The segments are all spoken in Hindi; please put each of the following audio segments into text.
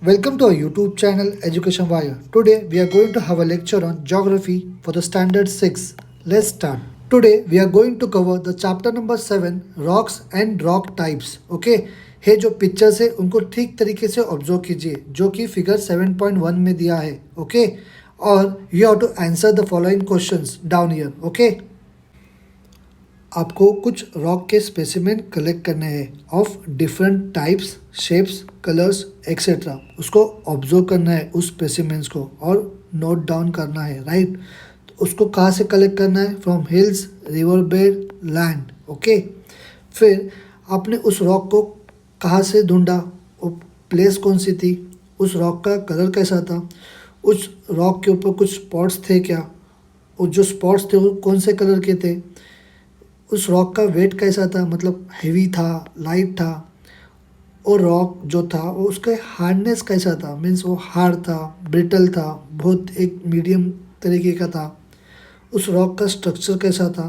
Welcome to our YouTube channel Education Wire. Today we are going to have a lecture on geography for the standard 6. Let's start. Today we are going to cover the chapter number 7 rocks and rock types. Okay, ये जो पिक्चर्स है उनको ठीक तरीके से ऑब्जर्व कीजिए जो कि फिगर 7.1 में दिया है. ओके, और you have to answer the following questions down here. Okay, आपको कुछ रॉक के स्पेसिमेन कलेक्ट करने हैं of different types, shapes, colours etcetera. उसको ऑब्जर्व करना है उस स्पेसिमेंस को और नोट डाउन करना है. राइट, तो उसको कहाँ से कलेक्ट करना है? From hills, river bed, land. Okay, फिर आपने उस रॉक को कहाँ से ढूंढा? वो प्लेस कौन सी थी? उस रॉक का कलर कैसा था? उस रॉक के ऊपर कुछ स्पॉट्स थे क्या? और जो स्पॉट्स थे वो कौन से कलर के थे? उस रॉक का वेट कैसा था, मतलब हैवी था, लाइट था? और रॉक जो था वो उसका हार्डनेस कैसा था, मीन्स वो हार्ड था, ब्रिटल था, बहुत एक मीडियम तरीके का था? उस रॉक का स्ट्रक्चर कैसा था?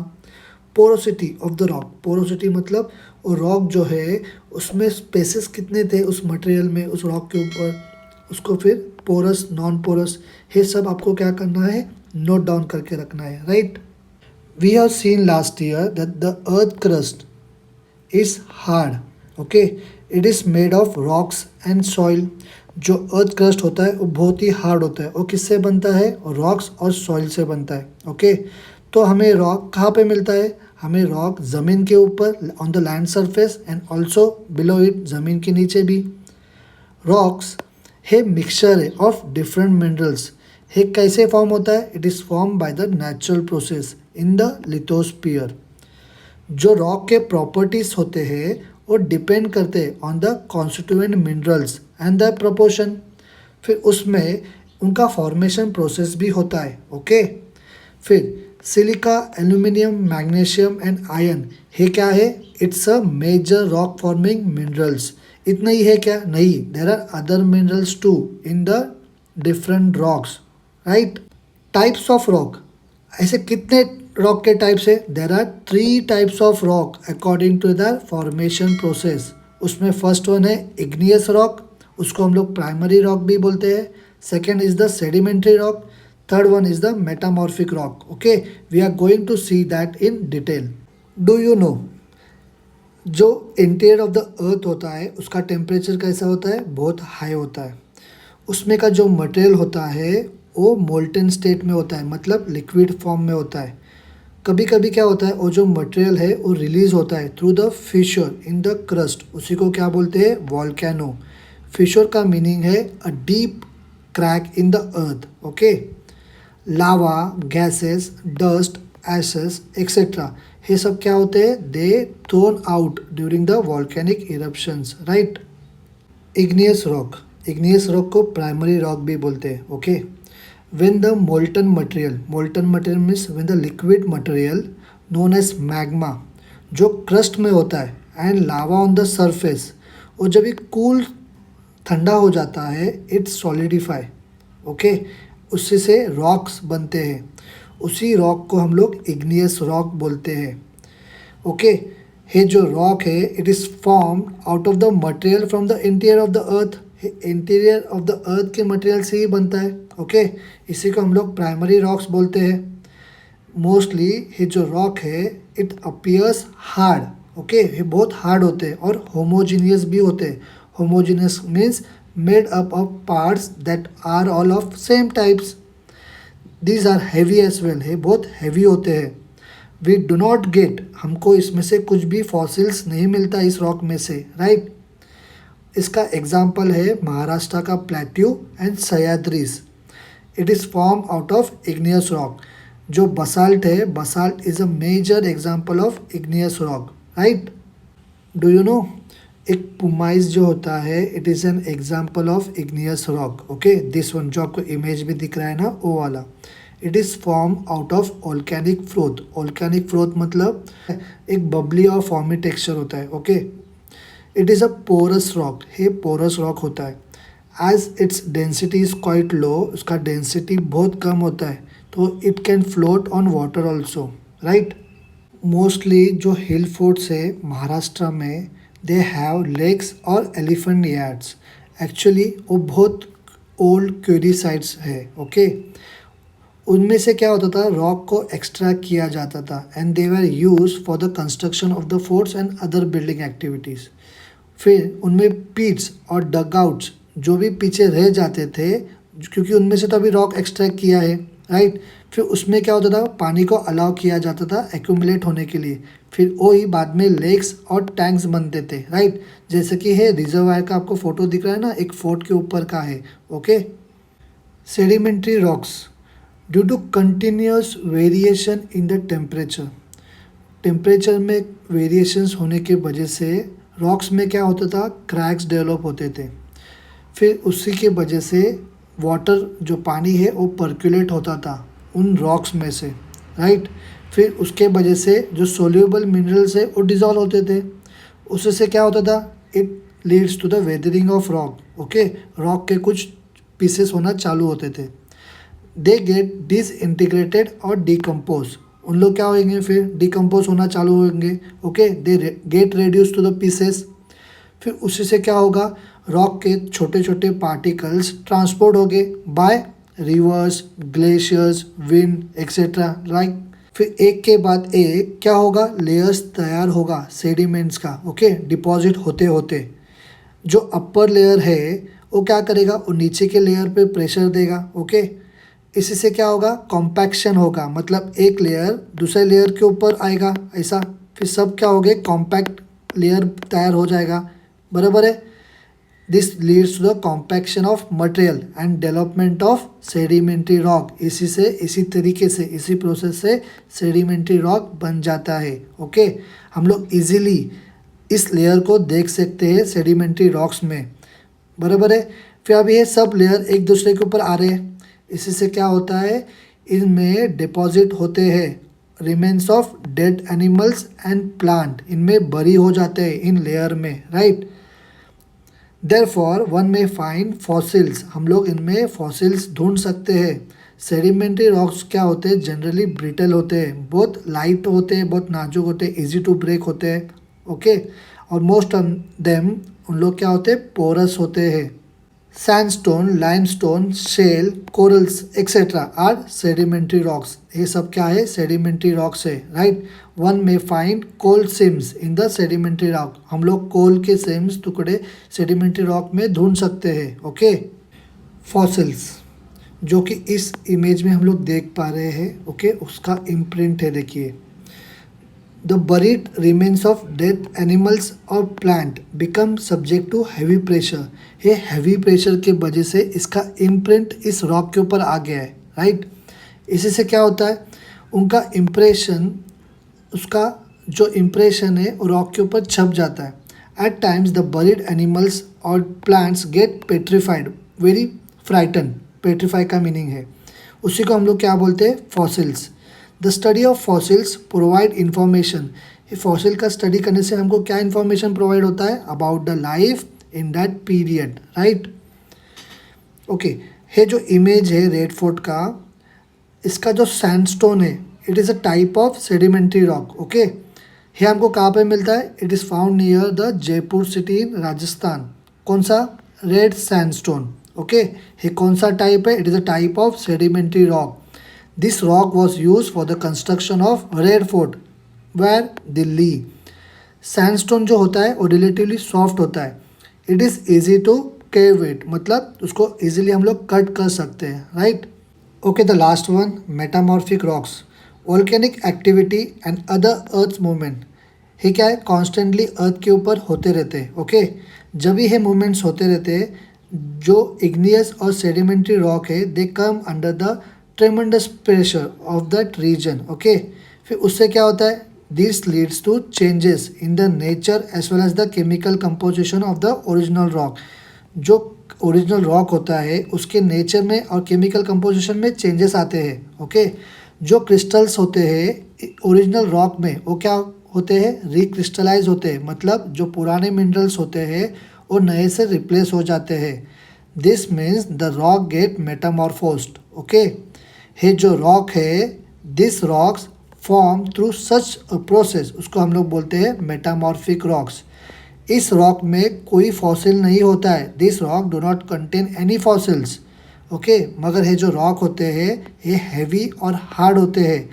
Porosity of the rock, porosity मतलब वो रॉक जो है उसमें स्पेसेस कितने थे उस मटेरियल में, उस रॉक के ऊपर. उसको फिर पोरस, नॉन पोरस, ये सब आपको क्या करना है? नोट डाउन करके रखना है. Right, we have seen last year that the earth crust is hard. Okay, it is made of rocks and soil. जो अर्थ क्रस्ट होता है वो बहुत ही हार्ड होता है. वो किससे बनता है? रॉक्स और सॉइल से बनता है. ओके, तो हमें रॉक कहाँ पे मिलता है? हमें रॉक ज़मीन के ऊपर, on the land surface, and also below it, ज़मीन के नीचे भी. रॉक्स है मिक्सचर है ऑफ डिफरेंट मिनरल्स. ये कैसे फॉर्म होता है? It is form by the natural process in the lithosphere. जो रॉक के प्रॉपर्टीज होते हैं वो डिपेंड करते हैं on the constituent minerals and the proportion. फिर उसमें उनका फॉर्मेशन प्रोसेस भी होता है. ओके, फिर silica, aluminium, magnesium and iron, ये क्या है? It's a major rock forming minerals. इतना ही है क्या? नहीं, there are other minerals too in the different rocks. Right, types of rock, ऐसे कितने रॉक के टाइप्स है? There are 3 types of rock according to the formation process. उसमें फर्स्ट वन है इग्नियस रॉक, उसको हम लोग प्राइमरी रॉक भी बोलते हैं. Second is the sedimentary rock. Third one is the metamorphic rock. Okay, we are going to see that in detail. Do you know जो इंटीरियर ऑफ द अर्थ होता है उसका टेम्परेचर कैसा होता है? बहुत हाई होता है. उसमें का जो मटेरियल होता है वो मोल्टन स्टेट में होता है, मतलब लिक्विड फॉर्म में होता है. कभी कभी क्या होता है, वो जो मटेरियल है वो रिलीज होता है through the fissure in the crust. उसी को क्या बोलते हैं? वॉल्केनो. फिशर का मीनिंग है a deep crack in the earth. Okay, lava, gases, dust, ashes etcetera, ये सब क्या होते हैं? They thrown out during the volcanic eruptions. Right, igneous rock, igneous rock को प्राइमरी रॉक भी बोलते हैं. Okay, when the molten material means when the liquid material known as magma जो क्रस्ट में होता है and lava on the surface, और जब ये कूल ठंडा हो जाता है इट सॉलिडिफाई. ओके, उससे से रॉक्स बनते हैं. उसी रॉक को हम लोग इग्नियस रॉक बोलते हैं. ओके, ये जो रॉक है it is formed out of the material from the interior of the earth. Interior of the अर्थ के मटेरियल से ही बनता है. ओके, इसी को हम लोग प्राइमरी रॉक्स बोलते हैं. मोस्टली ये जो रॉक है इट अपीयर्स हार्ड. ओके, ये बहुत हार्ड होते हैं और होमोजीनियस भी होते हैं. Homogeneous means made up of parts that are all of same types. These are heavy as well, ये बहुत हैवी होते हैं. वी डू नॉट गेट, हमको इसमें से कुछ भी फॉसिल्स नहीं मिलता इस रॉक में से. राइट, इसका एग्जाम्पल है महाराष्ट्र का plateau and Sahyadris. It is form out of igneous rock. जो बसाल्ट है, basalt is a major example of igneous rock. Right, do you know एक पुमाइज जो होता है it is an example of igneous rock. Okay, this one जो आपको इमेज में दिख रहा है ना वो वाला, it is form out of volcanic froth. Volcanic froth मतलब एक बबली और फॉर्मी टेक्सचर होता है. Okay, it is a porous rock. ये पोरस रॉक होता है. As its density is quite low, उसका डेंसिटी बहुत कम होता है तो it can float on water also. Right, mostly जो हिल फोर्ट्स है महाराष्ट्र में दे हैव लेक्स और एलिफेंट यार्ड्स. एक्चुअली वो बहुत ओल्ड क्वेरी साइट्स है। ओके, उनमें से क्या होता था, रॉक को एक्सट्रैक्ट किया जाता था and they were use for the construction of the forts and other building activities. फिर उनमें पिट्स और डगआउट्स जो भी पीछे रह जाते थे, क्योंकि उनमें से तो अभी रॉक एक्सट्रैक्ट किया है, राइट। फिर उसमें क्या होता था, पानी को अलाउ किया जाता था एक्यूमुलेट होने के लिए। फिर वही बाद में लेक्स और टैंक्स बनते थे, राइट। जैसे कि है रिजर्वायर का आपको फोटो दिख रहा है ना, एक फोर्ट के ऊपर का है। Okay, sedimentary rocks due to continuous variation in the temperature में वेरिएशंस होने की वजह से रॉक्स में क्या होता था, क्रैक्स डेवलप होते थे। फिर उसी के वजह से वाटर जो पानी है वो पर्कुलेट होता था उन रॉक्स में से, राइट। फिर उसके वजह से जो सोल्यूबल मिनरल्स है वो डिज़ोल्व होते थे। उससे क्या होता था, it leads to the weathering of rock. Okay, rock के कुछ पीसेस होना चालू होते थे। दे गेट डिसइंटीग्रेटेड और डिकम्पोज, उन लोग क्या होंगे, फिर डिकम्पोज होना चालू होंगे। Okay, they get reduce to the pieces. फिर उसी से क्या होगा, रॉक के छोटे छोटे पार्टिकल्स ट्रांसपोर्ट हो गए by rivers, glaciers, wind etcetera, right. फिर एक के बाद एक क्या होगा, लेयर्स तैयार होगा सेडिमेंट्स का। ओके, डिपॉजिट होते होते जो अपर लेयर है वो क्या करेगा, वो नीचे के लेयर पे प्रेशर देगा। ओके, इसी से क्या होगा, कॉम्पैक्शन होगा, मतलब एक लेयर दूसरे लेयर के ऊपर आएगा ऐसा। फिर सब क्या हो गए, कॉम्पैक्ट लेयर तैयार हो जाएगा, बराबर है। This leads to the compaction of material and development of sedimentary rock. इसी तरीके से इसी प्रोसेस से सेडिमेंट्री रॉक बन जाता है। ओके, हम लोग इजीली इस लेयर को देख सकते हैं सेडिमेंट्री रॉक्स में, बराबर है। फिर अब ये सब लेयर एक दूसरे के ऊपर आ रहे हैं, इसी से क्या होता है, इनमें डिपॉजिट होते हैं remains of dead animals and plant, इनमें बरी हो जाते हैं इन लेयर में, राइट। देयरफॉर वन में फाइंड फॉसिल्स, हम लोग इनमें फॉसिल्स ढूंढ सकते हैं। सेडिमेंट्री रॉक्स क्या होते हैं, जनरली ब्रिटल होते हैं, बहुत लाइट होते हैं, बहुत नाजुक होते हैं, इजी टू ब्रेक होते हैं। ओके, और मोस्ट ऑफ देम उन लोग क्या होते हैं, पोरस होते हैं। Sandstone, limestone, shale, corals etcetera are sedimentary rocks, ये सब क्या है, सेडिमेंट्री रॉक्स है, राइट। वन में find coal seams in the sedimentary rock, हम लोग कोल के सिम्स टुकड़े सेडिमेंट्री रॉक में ढूंढ सकते हैं। ओके, फॉसिल्स जो कि इस इमेज में हम लोग देख पा रहे हैं, ओके, उसका इम्प्रिंट है, देखिए। The buried remains of dead animals और plant become subject to heavy pressure, ये हैवी प्रेशर के वजह से इसका इम्प्रिंट इस रॉक के ऊपर आ गया है, राइट। इसी से क्या होता है, उनका इम्प्रेशन, उसका जो इम्प्रेशन है रॉक के ऊपर छप जाता है। At times the buried animals और plants get petrified, very frightened, petrify का मीनिंग है, उसी को हम लोग क्या बोलते हैं, fossils. The study of fossils provide information, ये फॉसिल का स्टडी करने से हमको क्या इन्फॉर्मेशन प्रोवाइड होता है, about the life in that period, right. Okay, ये जो इमेज है रेड फोर्ट का, इसका जो सैंडस्टोन है, it is a type of sedimentary rock. Okay, ये हमको कहाँ पे मिलता है, it is found near the Jaipur city in Rajasthan. कौन सा, रेड सैंडस्टोन। ओके, ये कौन सा टाइप है, it is a type of sedimentary rock. This rock was use for the construction of red fort, where, Delhi. Sandstone जो होता है वो रिलेटिवली सॉफ्ट होता है, it is easy to carve it, मतलब उसको ईजिली हम लोग कट कर सकते हैं, right. Okay, the last one, metamorphic rocks, volcanic activity and other earth movement, ये क्या है, कॉन्स्टेंटली अर्थ के ऊपर होते रहते हैं। ओके, जब भी ये मूवमेंट्स होते रहते हैं, जो इग्नियस और सेडिमेंट्री रॉक है, they come under the tremendous pressure of that region. Okay, फिर उससे क्या होता है, this leads to changes in the nature as well as the chemical composition of the original rock. जो ओरिजिनल रॉक होता है उसके नेचर में और केमिकल कंपोजिशन में चेंजेस आते हैं। ओके, जो क्रिस्टल्स होते हैं ओरिजिनल रॉक में वो क्या होते हैं, रिक्रिस्टलाइज होते हैं, मतलब जो पुराने मिनरल्स होते हैं वो नए से रिप्लेस हो जाते हैं। This means the rock get metamorphosed. Okay, ये जो रॉक है, this rocks form through such a process, उसको हम लोग बोलते हैं मेटामॉर्फिक रॉक्स। इस रॉक में कोई फॉसिल नहीं होता है, this rock do not contain any fossils. Okay, मगर ये जो रॉक होते हैं ये हैवी और हार्ड होते हैं।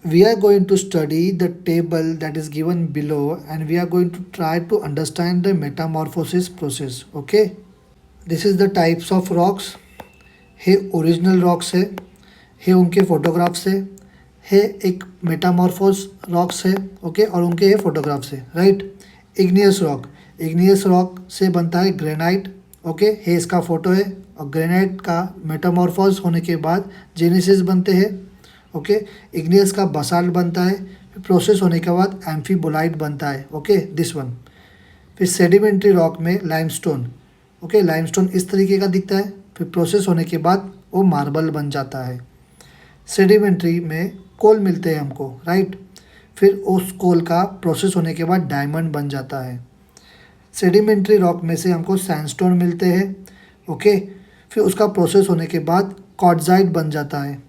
We are going to study the table that is given below and we are going to try to understand the metamorphosis process. Okay, this is the types of rocks. हे ओरिजिनल रॉक्स है उनके फोटोग्राफ्स है एक मेटामॉर्फोस रॉक्स है। ओके, और उनके ये फोटोग्राफ्स है, राइट। इग्नियस रॉक से बनता है ग्रेनाइट। ओके, है इसका फोटो है, और ग्रेनाइट का मेटामॉर्फोस होने के बाद जेनेसिस बनते हैं। ओके, इग्नियस का बसाल्ट बनता है, फिर प्रोसेस होने के बाद एम्फीबोलाइट बनता है। Okay, this one. फिर सेडिमेंट्री रॉक में लाइमस्टोन। ओके, लाइमस्टोन इस तरीके का दिखता है, फिर प्रोसेस होने के बाद वो मार्बल बन जाता है। सेडिमेंट्री में कोल मिलते हैं हमको, राइट। फिर उस कोल का प्रोसेस होने के बाद डायमंड बन जाता है। सेडिमेंट्री रॉक में से हमको सैंडस्टोन मिलते हैं। ओके, फिर उसका प्रोसेस होने के बाद क्वार्ट्जाइट बन जाता है।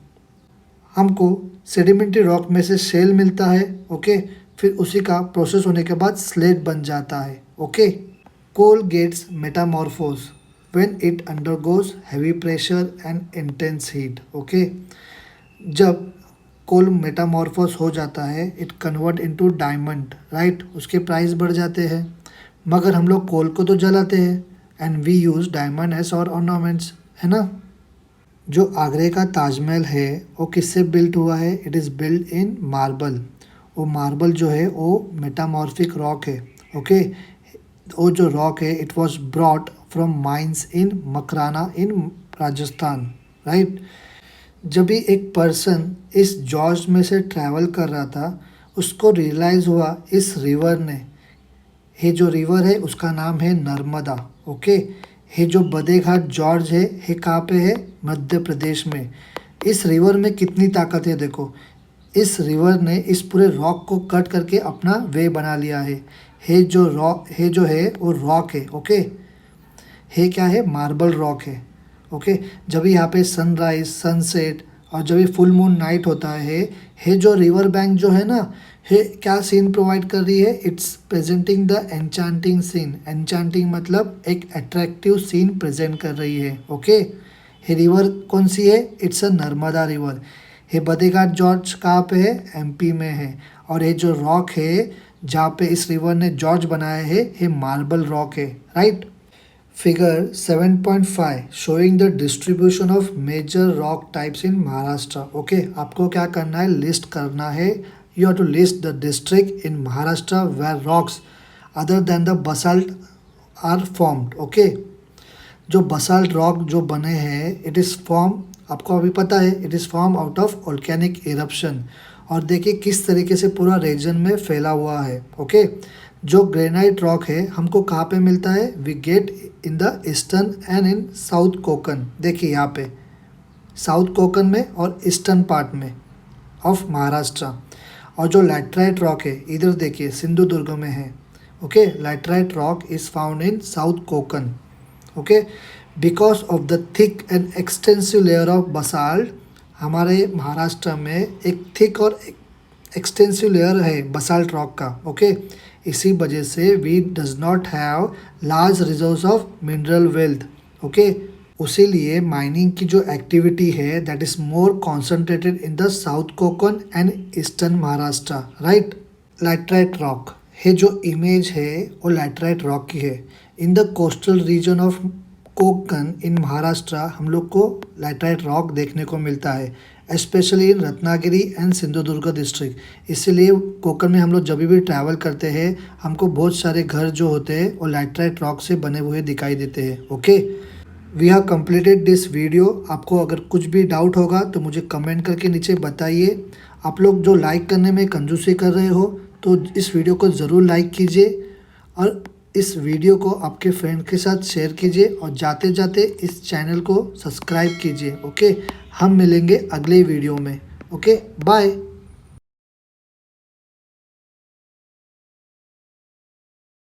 हमको सेडिमेंट्री रॉक में से शेल मिलता है। ओके, फिर उसी का प्रोसेस होने के बाद स्लेट बन जाता है। Okay, coal gets metamorphose when it undergoes heavy pressure and intense heat. Okay, जब कोल मेटामॉर्फोस हो जाता है it convert into diamond, right. उसके प्राइस बढ़ जाते हैं, मगर हम लोग कोल को तो जलाते हैं and we use diamond as और ऑर्नामेंट्स, है ना। जो आगरे का ताजमहल है वो किससे बिल्ट हुआ है? It is built in marble. वो मार्बल जो है वो मेटामॉर्फिक रॉक है। ओके, वो जो रॉक है it was brought from mines in Makrana in Rajasthan, right. जब भी एक पर्सन इस जॉर्ज में से ट्रैवल कर रहा था उसको रियलाइज़ हुआ इस रिवर ने, ये जो रिवर है उसका नाम है नर्मदा। ओके, ये जो बदेघाट जॉर्ज है ये कहाँ पे है? मध्य प्रदेश में। इस रिवर में कितनी ताकत है देखो, इस रिवर ने इस पूरे रॉक को कट करके अपना वे बना लिया है। ये जो है वो रॉक है। ओके, ये क्या है? मार्बल रॉक है। ओके, जब यहाँ पे सनराइज सनसेट और जब ये फुल मून नाइट होता है, ये जो रिवर बैंक जो है ना, ये क्या सीन प्रोवाइड कर रही है? It's presenting the enchanting scene. Enchanting मतलब एक अट्रैक्टिव सीन प्रेजेंट कर रही है। ओके, ये रिवर कौन सी है? It's a Narmada river. ये बदेघाट जॉर्ज कहाँ पे है? एमपी में है। और ये जो रॉक है जहाँ पे इस रिवर ने जॉर्ज बनाया है ये मार्बल रॉक है, right. Figure 7.5 showing the distribution of major rock types in Maharashtra. Okay, आपको क्या करना है? लिस्ट करना है। You have to list the district in Maharashtra where rocks other than the basalt are formed. Okay, जो basalt rock जो बने हैं it is form, आपको अभी पता है it is form out of volcanic eruption। और देखिए किस तरीके से पूरा रीजन में फैला हुआ है। ओके, जो ग्रेनाइट रॉक है हमको कहाँ पे मिलता है? We get in the eastern and in south Konkan. देखिए यहाँ पे साउथ कोकन में और ईस्टर्न पार्ट में ऑफ महाराष्ट्र। और जो लैटराइट रॉक है इधर देखिए सिंधुदुर्ग में है। Okay, laterite rock is found in south Konkan. Okay, because of the thick and extensive layer of basalt, हमारे महाराष्ट्र में एक थिक और एक्सटेंसिव लेयर है बसाल्ट रॉक का। ओके, इसी वजह से we does not have large reserves of mineral wealth. Okay, उसीलिए माइनिंग की जो एक्टिविटी है that is more concentrated in the south Konkan and eastern Maharashtra, right. Laterite rock, ये जो इमेज है वो लैटराइट रॉक की है। In the coastal region of Konkan in Maharashtra हम लोग को लैटराइट रॉक देखने को मिलता है, specially in Ratnagiri and Sindhudurg district. इसीलिए कोकन में हम लोग जब भी ट्रैवल करते हैं हमको बहुत सारे घर जो होते हैं वो लैटराइट रॉक से बने हुए दिखाई देते हैं। Okay, we have completed this video. आपको अगर कुछ भी डाउट होगा तो मुझे कमेंट करके नीचे बताइए। आप लोग जो लाइक करने में कंजूसी कर रहे हो तो इस वीडियो को ज़रूर लाइक कीजिए और इस वीडियो को आपके फ्रेंड के साथ शेयर कीजिए और जाते जाते इस चैनल को सब्सक्राइब कीजिए। ओके, हम मिलेंगे अगले वीडियो में। Okay, bye.